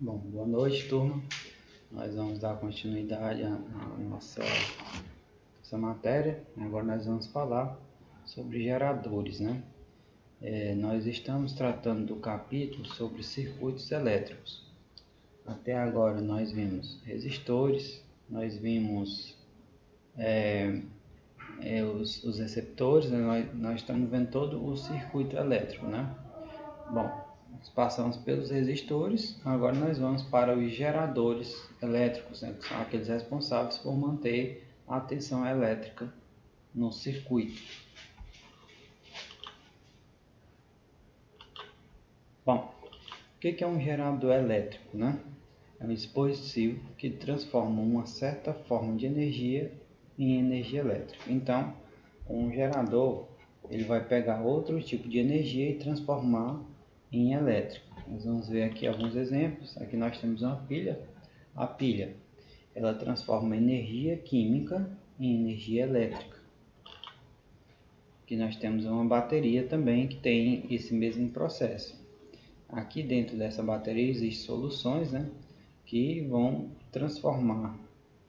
Bom, boa noite, turma. Nós vamos dar continuidade à nossa matéria. Agora nós vamos falar sobre geradores, né? Nós estamos tratando do capítulo sobre circuitos elétricos. Até agora nós vimos resistores, nós vimos os receptores, né? Nós estamos vendo todo o circuito elétrico, né? Bom, nós passamos pelos resistores, agora nós vamos para os geradores elétricos, né, que são aqueles responsáveis por manter a tensão elétrica no circuito. Bom, o que é um gerador elétrico, né? É um dispositivo que transforma uma certa forma de energia em energia elétrica. Então, um gerador ele vai pegar outro tipo de energia e transformar em elétrico. Nós vamos ver aqui alguns exemplos. Aqui nós temos uma pilha. A pilha ela transforma energia química em energia elétrica. Aqui nós temos uma bateria também que tem esse mesmo processo. Aqui dentro dessa bateria existem soluções, né, que vão transformar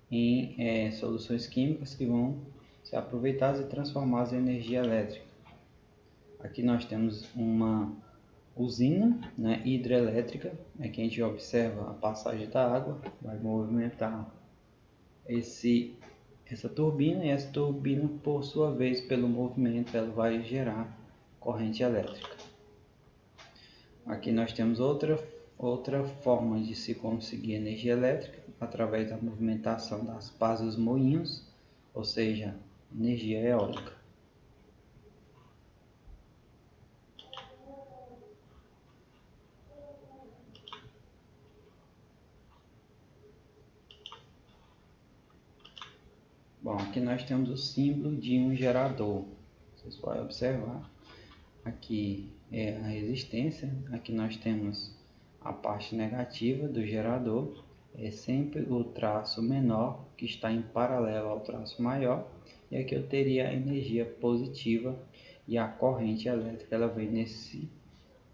em soluções químicas que vão ser aproveitadas e transformadas em energia elétrica. Aqui nós temos uma usina, né, hidrelétrica, que a gente observa a passagem da água, vai movimentar essa turbina, e essa turbina, por sua vez, pelo movimento, ela vai gerar corrente elétrica. Aqui nós temos outra forma de se conseguir energia elétrica, através da movimentação das pás dos moinhos, ou seja, energia eólica. Bom, aqui nós temos o símbolo de um gerador. Vocês podem observar. Aqui é a resistência. Aqui nós temos a parte negativa do gerador. É sempre o traço menor que está em paralelo ao traço maior. E aqui eu teria a energia positiva e a corrente elétrica. Ela vem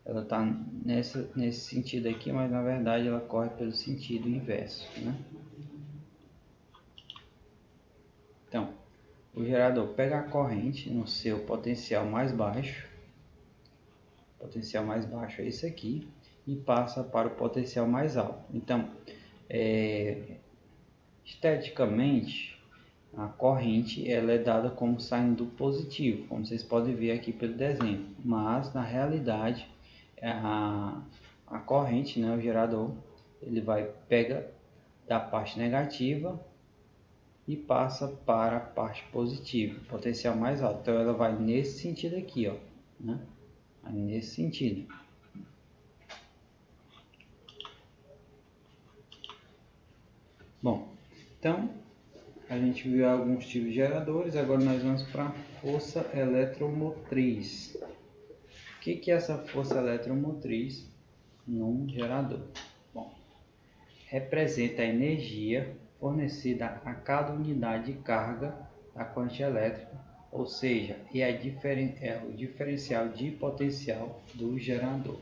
ela está nesse sentido aqui, mas na verdade ela corre pelo sentido inverso, né? Então, o gerador pega a corrente no seu potencial mais baixo. O potencial mais baixo é esse aqui. E passa para o potencial mais alto. Então, esteticamente, a corrente ela é dada como saindo do positivo, como vocês podem ver aqui pelo desenho. Mas, na realidade, a corrente, né, o gerador, ele pega da parte negativa e passa para a parte positiva, potencial mais alto. Então ela vai nesse sentido aqui, ó, né? Vai nesse sentido. Bom, então a gente viu alguns tipos de geradores. Agora nós vamos para a força eletromotriz. O que é essa força eletromotriz num gerador? Bom, representa a energia fornecida a cada unidade de carga da corrente elétrica, ou seja, é o diferencial de potencial do gerador.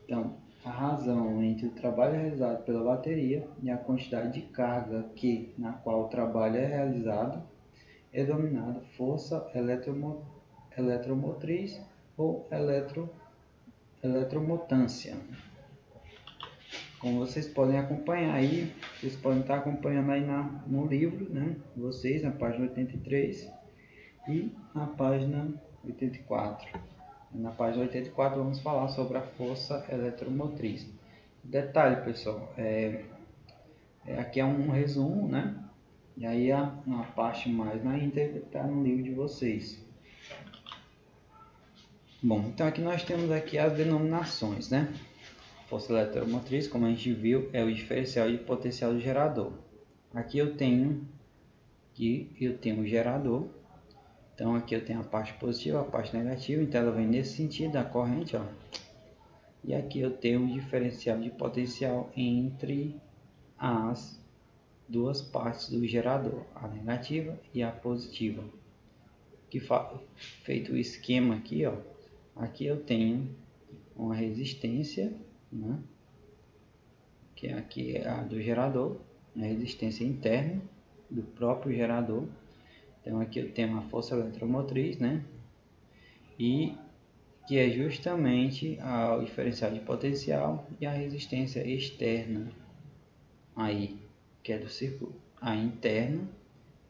Então, a razão entre o trabalho realizado pela bateria e a quantidade de carga na qual o trabalho é realizado é denominada força eletromotriz ou eletromotância. Como vocês podem acompanhar aí, vocês podem estar acompanhando aí no livro, né? Vocês, na página 83 e na página 84. Na página 84 vamos falar sobre a força eletromotriz. Detalhe, pessoal, aqui é um resumo, né? E aí a parte mais na íntegra está no livro de vocês. Bom, então aqui nós temos aqui as denominações, né? Força eletromotriz, como a gente viu, é o diferencial de potencial do gerador. Aqui eu tenho o gerador. Então aqui eu tenho a parte positiva, a parte negativa, então ela vem nesse sentido da corrente, ó. E aqui eu tenho o diferencial de potencial entre as duas partes do gerador, a negativa e a positiva. Feito o esquema aqui, ó. Aqui eu tenho uma resistência, né? que aqui é a do gerador, a resistência interna do próprio gerador. Então aqui eu tenho a força eletromotriz, né? E que é justamente o diferencial de potencial e a resistência externa aí, que é do circuito. A interna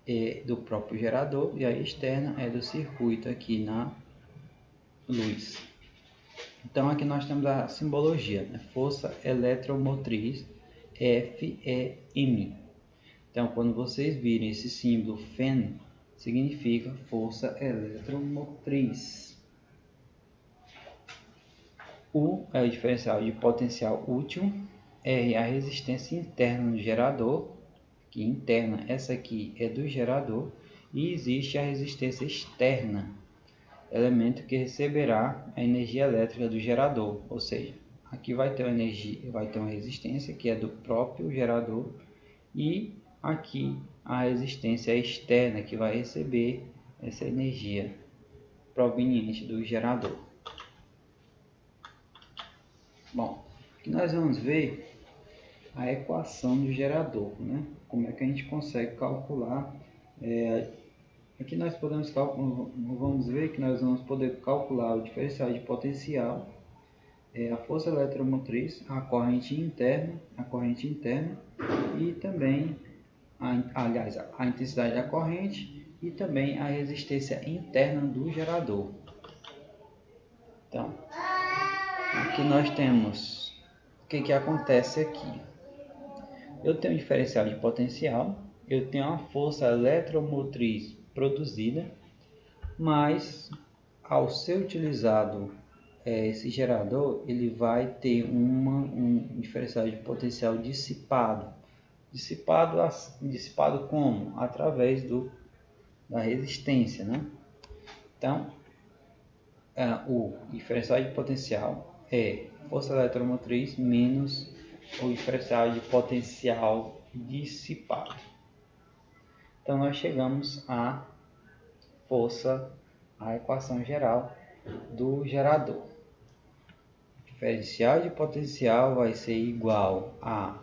é do próprio gerador e a externa é do circuito aqui na luz. Então aqui nós temos a simbologia, né? Força eletromotriz FEM. Então quando vocês virem esse símbolo FEM, significa força eletromotriz. U é o diferencial de potencial útil, R é a resistência interna do gerador, que interna, essa aqui é do gerador, e existe a resistência externa, elemento que receberá a energia elétrica do gerador, ou seja, aqui vai ter uma resistência que é do próprio gerador e aqui a resistência externa que vai receber essa energia proveniente do gerador. Bom, aqui nós vamos ver a equação do gerador, né? Como é que a gente consegue calcular. Aqui nós vamos ver que nós vamos poder calcular o diferencial de potencial, a força eletromotriz, a corrente interna e também, a intensidade da corrente e também a resistência interna do gerador. Então, aqui nós temos o que acontece aqui. Eu tenho um diferencial de potencial, eu tenho uma força eletromotriz produzida, mas ao ser utilizado esse gerador, ele vai ter um diferencial de potencial dissipado. Dissipado como? Através da resistência, né? Então, o diferencial de potencial é força eletromotriz menos o diferencial de potencial dissipado. Então nós chegamos à equação geral do gerador. O diferencial de potencial vai ser igual a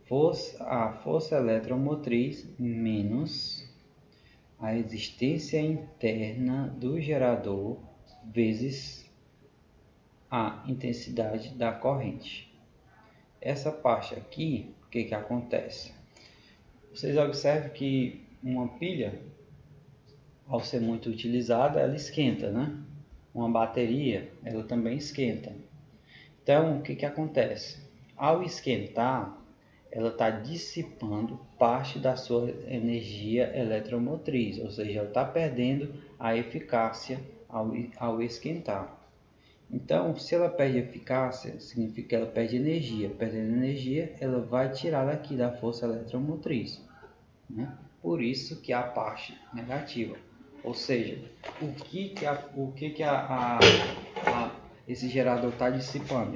força eletromotriz menos a resistência interna do gerador vezes a intensidade da corrente. Essa parte aqui, o que acontece? Vocês observam que uma pilha, ao ser muito utilizada, ela esquenta, né? Uma bateria, ela também esquenta. Então, o que acontece? Ao esquentar, ela está dissipando parte da sua energia eletromotriz, ou seja, ela está perdendo a eficácia ao esquentar. Então, se ela perde eficácia, significa que ela perde energia. Perdendo energia, ela vai tirar daqui da força eletromotriz, né? Por isso que a parte negativa. Ou seja, esse gerador está dissipando?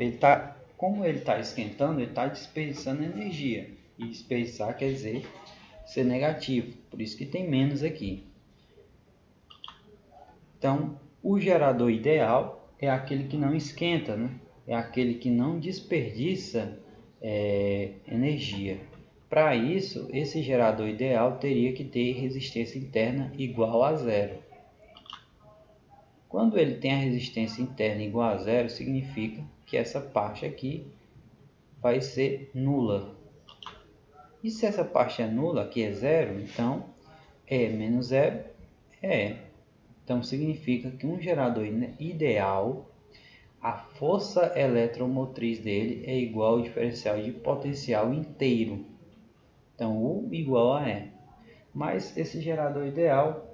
Como ele está esquentando, ele está desperdiçando energia. E desperdiçar quer dizer ser negativo. Por isso que tem menos aqui. Então, o gerador ideal é aquele que não esquenta, né? É aquele que não desperdiça energia. Para isso, esse gerador ideal teria que ter resistência interna igual a zero. Quando ele tem a resistência interna igual a zero, significa que essa parte aqui vai ser nula. E se essa parte é nula, aqui é zero, então E menos zero é E. Então significa que um gerador ideal, a força eletromotriz dele é igual ao diferencial de potencial inteiro. Então U igual a E. Mas esse gerador ideal,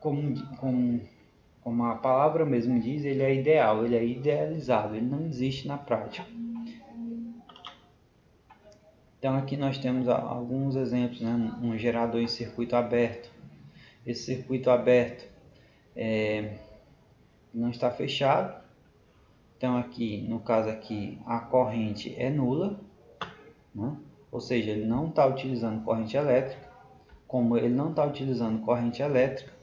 como a palavra mesmo diz, ele é ideal, ele é idealizado, ele não existe na prática. Então aqui nós temos alguns exemplos, né? Um gerador em circuito aberto. Esse circuito aberto não está fechado. Então aqui, no caso aqui, a corrente é nula, né? Ou seja, ele não está utilizando corrente elétrica. Como ele não está utilizando corrente elétrica,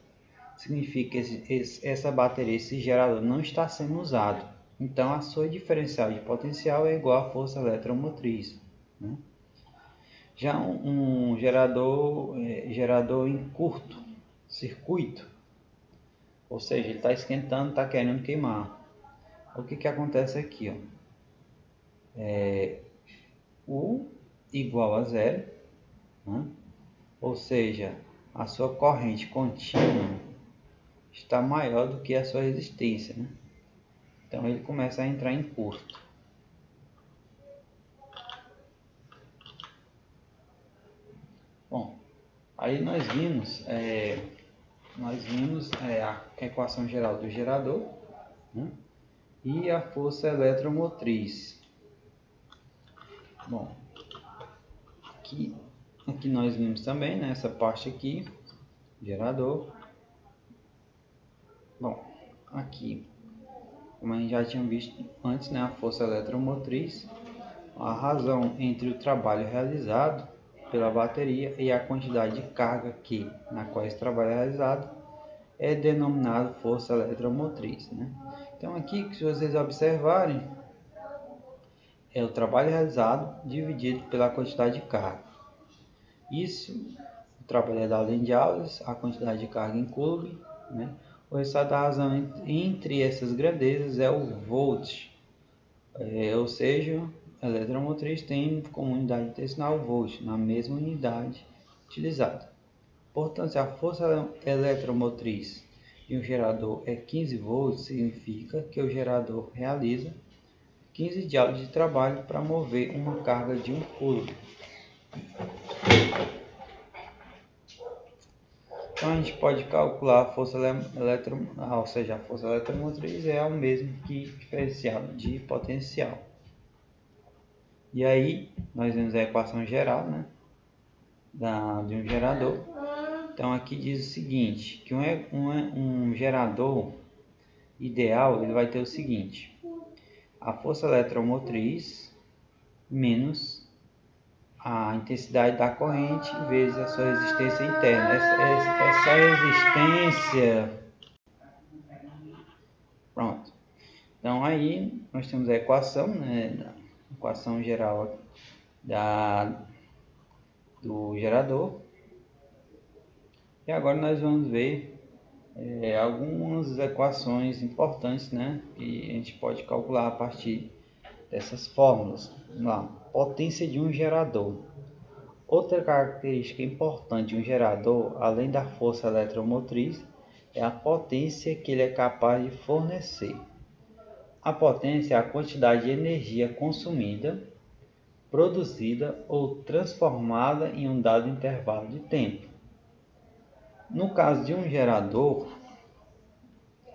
significa que essa bateria, esse gerador não está sendo usado. Então, a sua diferencial de potencial é igual à força eletromotriz, né? Já um gerador em curto circuito, ou seja, ele está esquentando, está querendo queimar. O que acontece aqui? Ó? U igual a zero, né? Ou seja, a sua corrente contínua está maior do que a sua resistência, né? Então ele começa a entrar em curto. Bom, aí nós vimos a equação geral do gerador, né? E a força eletromotriz. Bom, aqui nós vimos também, né, essa parte aqui, gerador. Bom, aqui, como a gente já tinha visto antes, né, a força eletromotriz, a razão entre o trabalho realizado pela bateria e a quantidade de carga na qual esse trabalho é realizado é denominado força eletromotriz, né? Então aqui, se vocês observarem, é o trabalho realizado dividido pela quantidade de carga. Isso, o trabalho é dado em joules, a quantidade de carga em coulomb, né? O resultado da razão entre essas grandezas é o volt, ou seja, a eletromotriz tem como unidade decimal volt, na mesma unidade utilizada. Portanto, se a força eletromotriz de um gerador é 15 volts, significa que o gerador realiza 15 joules de trabalho para mover uma carga de 1 coulomb. Então a gente pode calcular a força ou seja, a força eletromotriz é o mesmo que diferencial de potencial. E aí nós vemos a equação geral, né, de um gerador. Então aqui diz o seguinte, que um gerador ideal ele vai ter o seguinte: a força eletromotriz menos a intensidade da corrente vezes a sua resistência interna. Essa resistência... Pronto. Então aí nós temos a equação, né, a equação geral do gerador. E agora nós vamos ver algumas equações importantes, né, que a gente pode calcular a partir dessas fórmulas. Vamos lá. Potência de um gerador. Outra característica importante de um gerador, além da força eletromotriz, é a potência que ele é capaz de fornecer. A potência é a quantidade de energia consumida, produzida ou transformada em um dado intervalo de tempo. No caso de um gerador,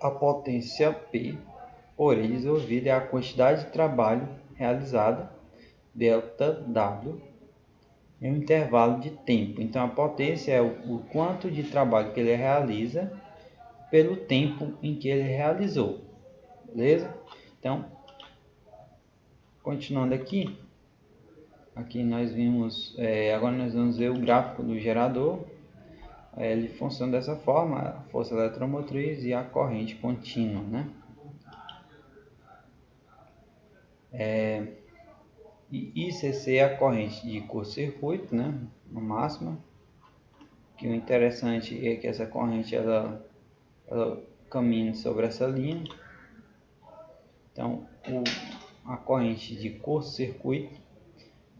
a potência P por ele resolvida é a quantidade de trabalho realizada, ΔW, em um intervalo de tempo. Então a potência é o quanto de trabalho que ele realiza pelo tempo em que ele realizou. Beleza? Então, continuando aqui nós vimos, agora nós vamos ver o gráfico do gerador. Ele funciona dessa forma: a força eletromotriz e a corrente contínua, né? E ICC é a corrente de curto-circuito, né? No máximo. Que o interessante é que essa corrente ela caminha sobre essa linha. Então, a corrente de curto-circuito,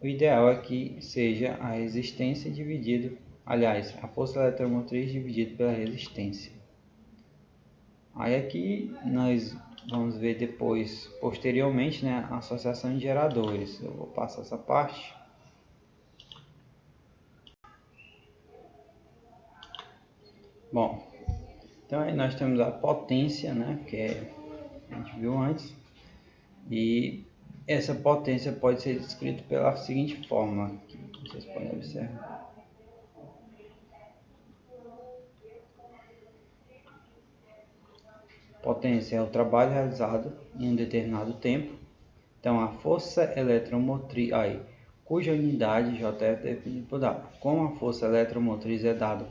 o ideal é que seja a resistência dividido, aliás, a força eletromotriz dividida pela resistência. Aí aqui nós vamos ver depois, posteriormente, né, a associação de geradores. Eu vou passar essa parte. Bom, então aí nós temos a potência, né, que a gente viu antes. E essa potência pode ser descrita pela seguinte forma, que vocês podem observar. Potência é o trabalho realizado em um determinado tempo. Então, a força eletromotriz, cuja unidade J é definida por W. Como a força eletromotriz é dada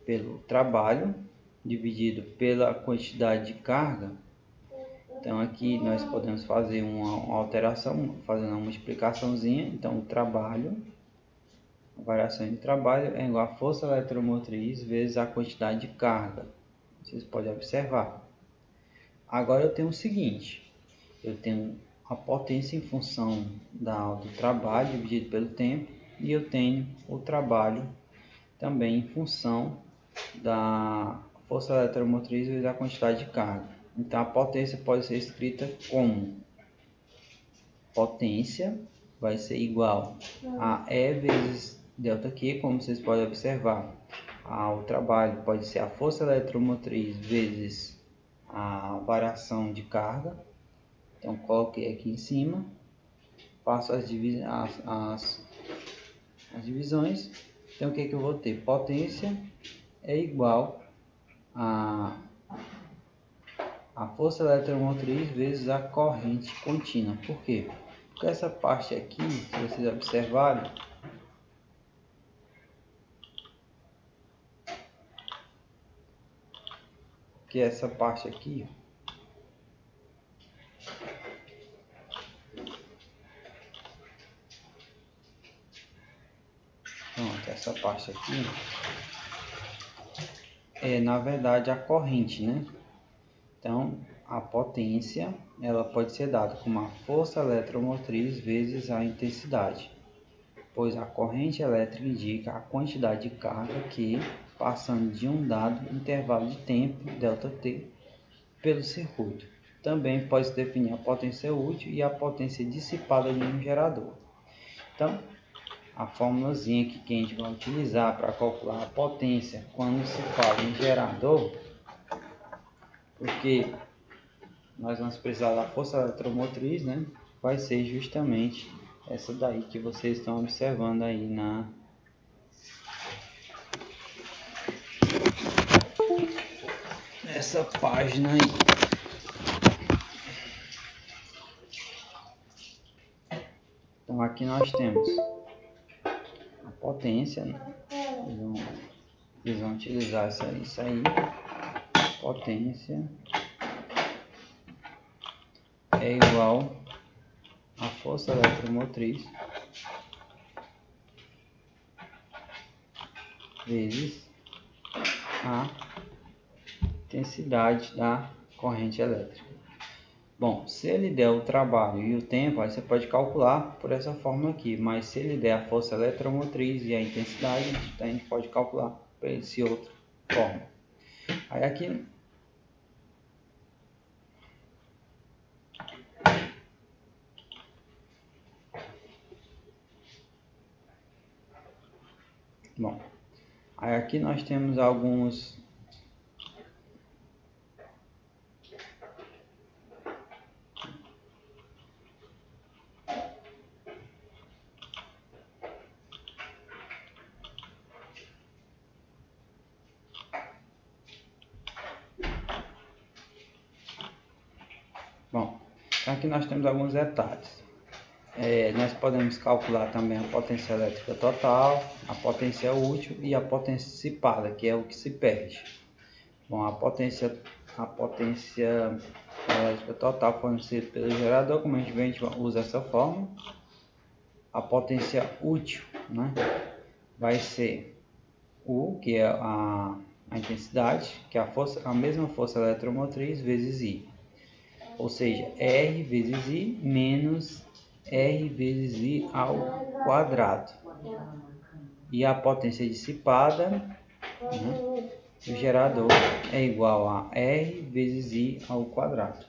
pelo trabalho dividido pela quantidade de carga, Então aqui nós podemos fazer uma alteração, fazendo uma multiplicaçãozinha. Então o trabalho, a variação de trabalho é igual a força eletromotriz vezes a quantidade de carga. Vocês podem observar. Agora eu tenho o seguinte, eu tenho a potência em função do trabalho dividido pelo tempo, e eu tenho o trabalho também em função da força eletromotriz vezes a quantidade de carga. Então a potência pode ser escrita como potência vai ser igual a E vezes ΔQ, como vocês podem observar. O trabalho pode ser a força eletromotriz vezes a variação de carga. Então coloquei aqui em cima, faço as divisões. Então o que eu vou ter? Potência é igual a força eletromotriz vezes a corrente contínua. Por quê? Porque essa parte aqui, se vocês observarem, que essa parte aqui, pronto, essa parte aqui é na verdade a corrente, né? Então a potência ela pode ser dada como a força eletromotriz vezes a intensidade, pois a corrente elétrica indica a quantidade de carga que, passando de um dado intervalo de tempo, ΔT, pelo circuito. Também pode-se definir a potência útil e a potência dissipada de um gerador. Então, a formulazinha que a gente vai utilizar para calcular a potência quando se fala em gerador, porque nós vamos precisar da força eletromotriz, né? Vai ser justamente essa daí que vocês estão observando aí nessa página aí. Então aqui nós temos a potência, né? Eles vão utilizar isso aí. Potência é igual a força eletromotriz vezes a intensidade da corrente elétrica. Bom, se ele der o trabalho e o tempo, aí você pode calcular por essa forma aqui, mas se ele der a força eletromotriz e a intensidade, a gente pode calcular por essa outra forma. Aí aqui bom, aí aqui nós temos alguns aqui nós temos alguns detalhes. Nós podemos calcular também a potência elétrica total, a potência útil e a potência dissipada, que é o que se perde. Bom, a potência elétrica total fornecida pelo gerador, como a gente usa essa forma. A potência útil, né, vai ser U, que é a intensidade, que é a mesma força eletromotriz vezes I. Ou seja, R vezes I menos R vezes I ao quadrado. E a potência dissipada, né, do gerador é igual a R vezes I ao quadrado.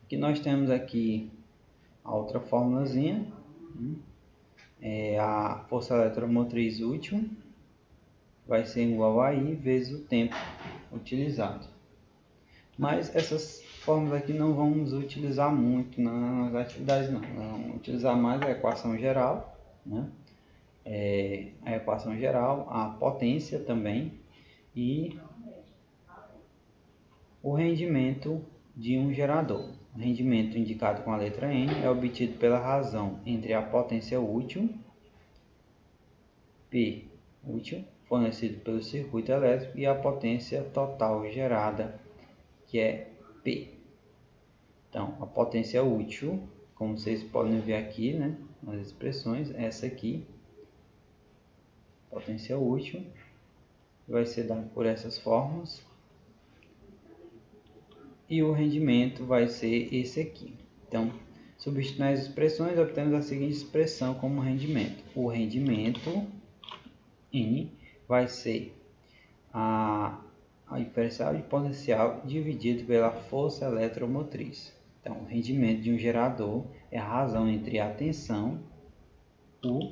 Aqui nós temos aqui a outra formulazinha, a força eletromotriz útil vai ser igual a I vezes o tempo utilizado. Mas essas fórmulas aqui não vamos utilizar muito nas atividades, não. Vamos utilizar mais a equação geral, né? A equação geral, a potência também e o rendimento de um gerador. O rendimento indicado com a letra N é obtido pela razão entre a potência útil, P útil, fornecido pelo circuito elétrico, e a potência total gerada que é P. Então, a potência útil, como vocês podem ver aqui, né, nas expressões, essa aqui, potência útil, vai ser dada por essas formas. E o rendimento vai ser esse aqui. Então, substituindo as expressões, obtemos a seguinte expressão como rendimento. O rendimento N vai ser a diferencial de potencial dividido pela força eletromotriz. Então, o rendimento de um gerador é a razão entre a tensão, U,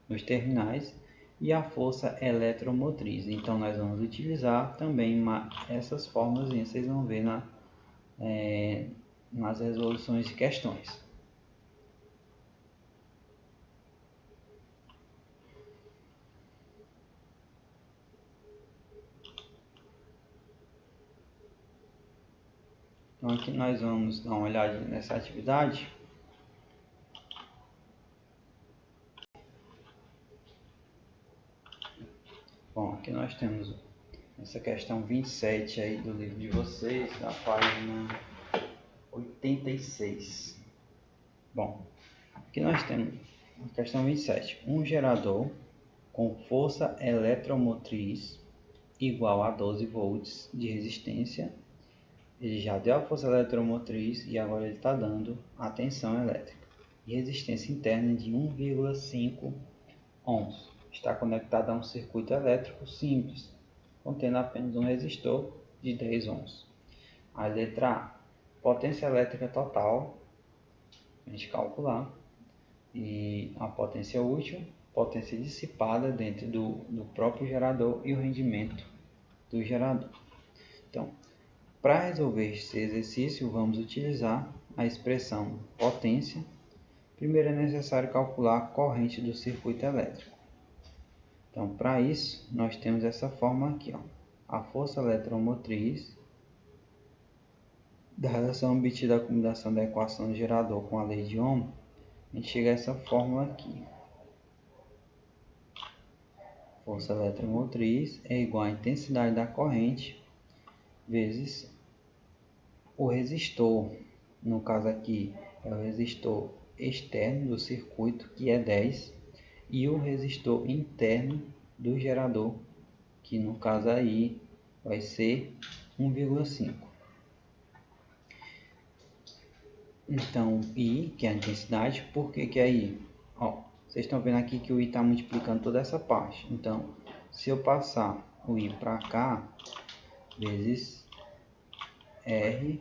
nos terminais, e a força eletromotriz. Então, nós vamos utilizar também essas fórmulas, e vocês vão ver nas resoluções de questões. Então, aqui nós vamos dar uma olhada nessa atividade. Bom, aqui nós temos essa questão 27 aí do livro de vocês, da página 86. Bom, aqui nós temos a questão 27. Um gerador com força eletromotriz igual a 12 volts de resistência. Ele já deu a força eletromotriz e agora ele está dando a tensão elétrica. E resistência interna de 1,5 ohms. Está conectado a um circuito elétrico simples, contendo apenas um resistor de 10 ohms. A letra A, potência elétrica total, a gente calcular, e a potência útil, potência dissipada dentro do próprio gerador e o rendimento do gerador. Então, para resolver esse exercício, vamos utilizar a expressão potência. Primeiro é necessário calcular a corrente do circuito elétrico. Então, para isso, nós temos essa forma aqui, ó. A força eletromotriz da relação obtida da combinação da equação do gerador com a lei de Ohm, a gente chega a essa fórmula aqui. Força eletromotriz é igual à intensidade da corrente vezes o resistor. No caso aqui é o resistor externo do circuito, que é 10, e o resistor interno do gerador, que no caso aí vai ser 1,5. Então, I, que é a intensidade, por que é I? Ó, vocês estão vendo aqui que o I está multiplicando toda essa parte. Então, se eu passar o I para cá, vezes R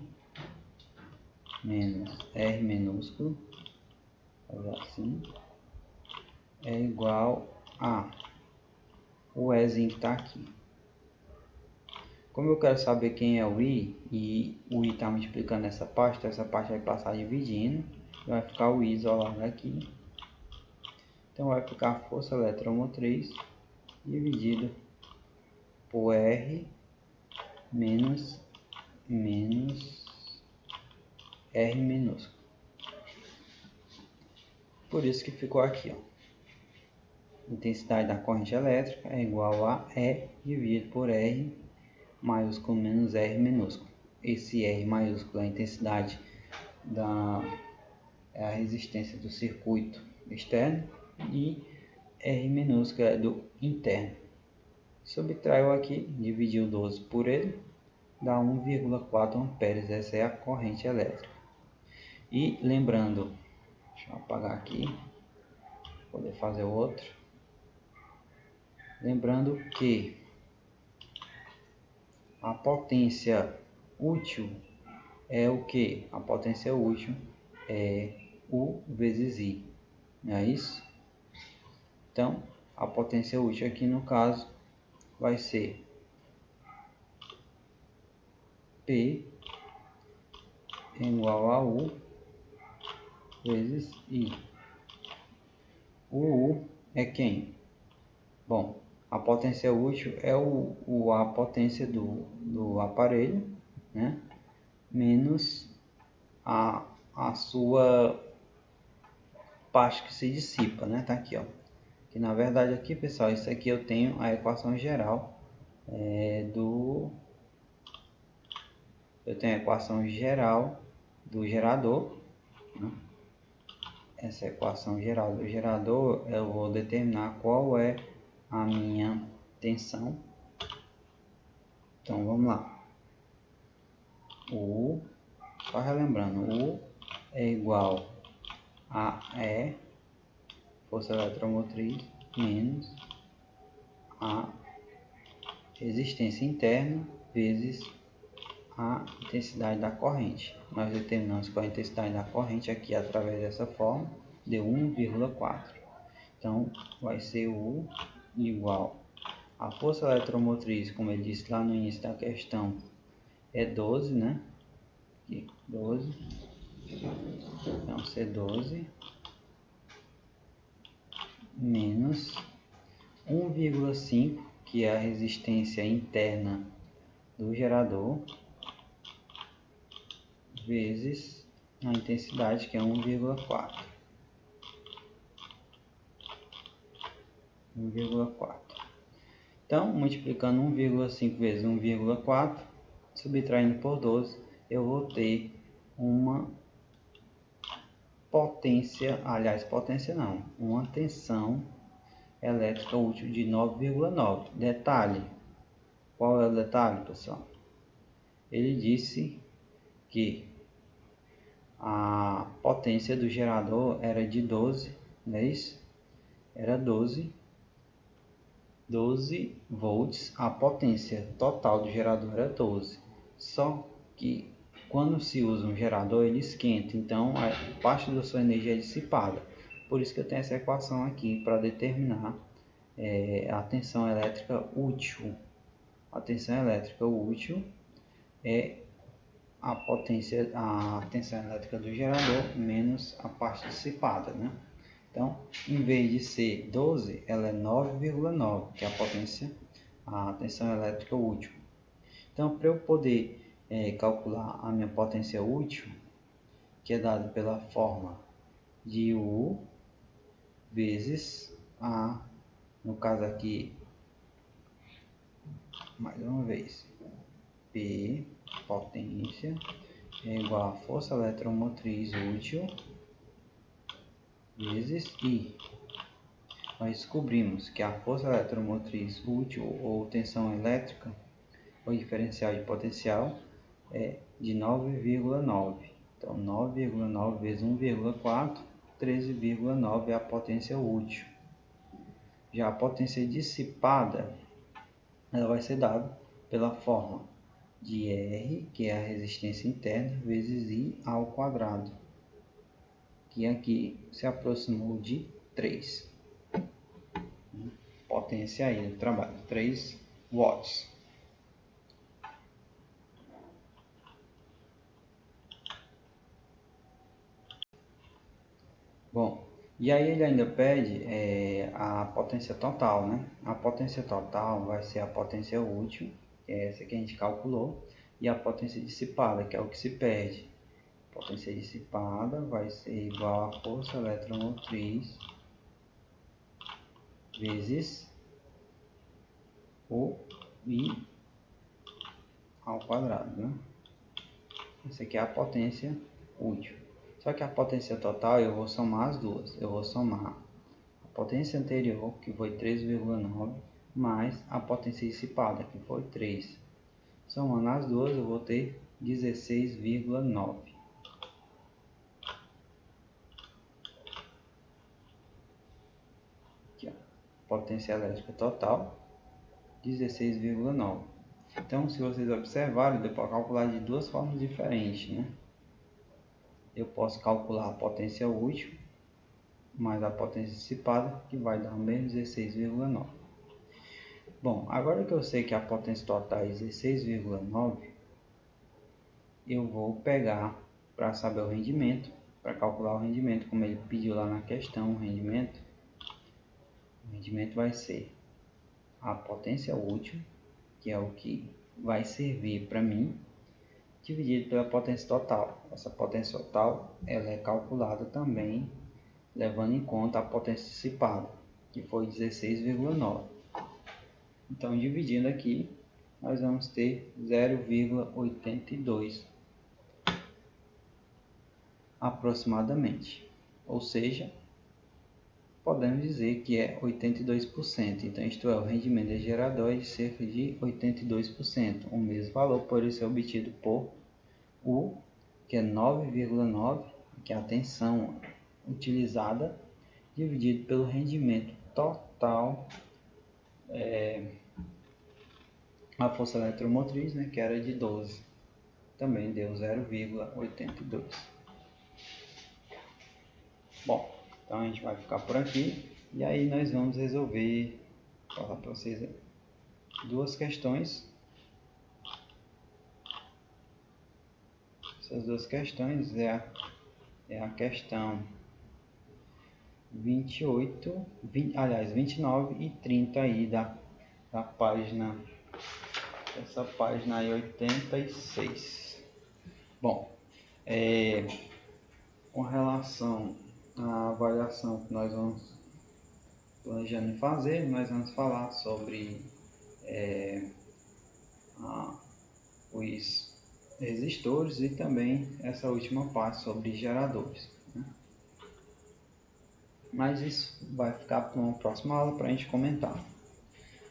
menos R minúsculo, fazer assim, é igual a o Ezinho que está aqui. Como eu quero saber quem é o I, e o I está multiplicando essa parte, então essa parte vai passar dividindo, vai ficar o I isolado aqui. Então vai ficar a força eletromotriz dividido por R menos R minúsculo. Por isso que ficou aqui, ó. Intensidade da corrente elétrica é igual a E dividido por R maiúsculo menos R minúsculo. Esse R maiúsculo é a intensidade é a resistência do circuito externo e R minúsculo é do interno. Subtraiu aqui, dividiu 12 por ele, dá 1,4 amperes. Essa é a corrente elétrica. E lembrando, deixa eu apagar aqui, para poder fazer o outro. Lembrando que a potência útil é o que? A potência útil é U vezes I, não é isso? Então, a potência útil aqui no caso vai ser P igual a U vezes I. O U é quem? Bom, a potência útil é a potência do aparelho, né? Menos a sua parte que se dissipa, né? Tá aqui, ó. Que na verdade aqui, pessoal, isso aqui eu tenho a equação geral do eu tenho a equação geral do gerador, né? Essa equação geral do gerador, eu vou determinar qual é a minha tensão. Então vamos lá. Só relembrando, U é igual a E, força eletromotriz, menos a resistência interna vezes a intensidade da corrente. Nós determinamos qual é a intensidade da corrente aqui através dessa forma, deu 1,4. Então, vai ser U igual a força eletromotriz, como ele disse lá no início da questão, é 12, né? Aqui, 12. Então, C12 menos 1,5, que é a resistência interna do gerador, vezes a intensidade, que é 1,4. 1,4. Então, multiplicando 1,5 vezes 1,4, subtraindo por 12, eu vou ter uma potência, uma tensão elétrica útil de 9,9. Detalhe, qual é o detalhe, pessoal? Ele disse que a potência do gerador era de 12, não é isso? Era 12 volts, a potência total do gerador era 12. Só que quando se usa um gerador, ele esquenta, então a parte da sua energia é dissipada. Por isso que eu tenho essa equação aqui para determinar a tensão elétrica útil. A tensão elétrica útil é a tensão elétrica do gerador menos a parte dissipada, né? Então, em vez de ser 12, ela é 9,9, que é a tensão elétrica útil. Então, para eu poder calcular a minha potência útil, que é dada pela forma de U vezes a, no caso aqui, mais uma vez, P, potência, é igual a força eletromotriz útil vezes I. Nós descobrimos que a força eletromotriz útil ou tensão elétrica, ou diferencial de potencial, é de 9,9. Então, 9,9 vezes 1,4, 13,9 é a potência útil. Já a potência dissipada, ela vai ser dada pela forma de R, que é a resistência interna, vezes I ao quadrado, que aqui se aproximou de 3. Potência aí do trabalho, 3 watts. Bom, e aí ele ainda pede a potência total, né? A potência total vai ser a potência útil, que é essa que a gente calculou, e a potência dissipada, que é o que se perde. A potência dissipada vai ser igual à força eletromotriz vezes o I ao quadrado, né? Essa aqui é a potência útil. Só que a potência total eu vou somar as duas. Eu vou somar a potência anterior, que foi 3,9, mais a potência dissipada, que foi 3. Somando as duas eu vou ter 16,9. Aqui, ó. Potência elétrica total, 16,9. Então, se vocês observarem, deu para calcular de duas formas diferentes, né? Eu posso calcular a potência útil mais a potência dissipada, que vai dar o mesmo 16,9. Bom, agora que eu sei que a potência total é 16,9, eu vou pegar para saber o rendimento, para calcular o rendimento, como ele pediu lá na questão, o rendimento vai ser a potência útil, que é o que vai servir para mim, dividido pela potência total. Essa potência total ela é calculada também levando em conta a potência dissipada, que foi 16,9. Então, dividindo aqui, nós vamos ter 0,82 aproximadamente, ou seja, podemos dizer que é 82%. Então, isto é, o rendimento de gerador é de cerca de 82%. O mesmo valor pode ser obtido por U, que é 9,9, que é a tensão utilizada, dividido pelo rendimento total, a força eletromotriz, né, que era de 12. Também deu 0,82. Bom, então a gente vai ficar por aqui. E aí nós vamos resolver, falar para vocês aí, duas questões. Essas duas questões é a questão 28, 29 e 30 aí da página, essa página aí 86. Bom, com relação à avaliação que nós vamos planejando fazer, nós vamos falar sobre os resistores e também essa última parte sobre geradores, né? Mas isso vai ficar para uma próxima aula para a gente comentar.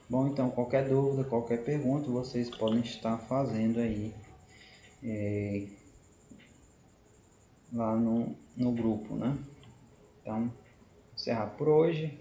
Bom, então qualquer dúvida, qualquer pergunta, vocês podem estar fazendo aí lá no grupo, né? Então, encerrar por hoje.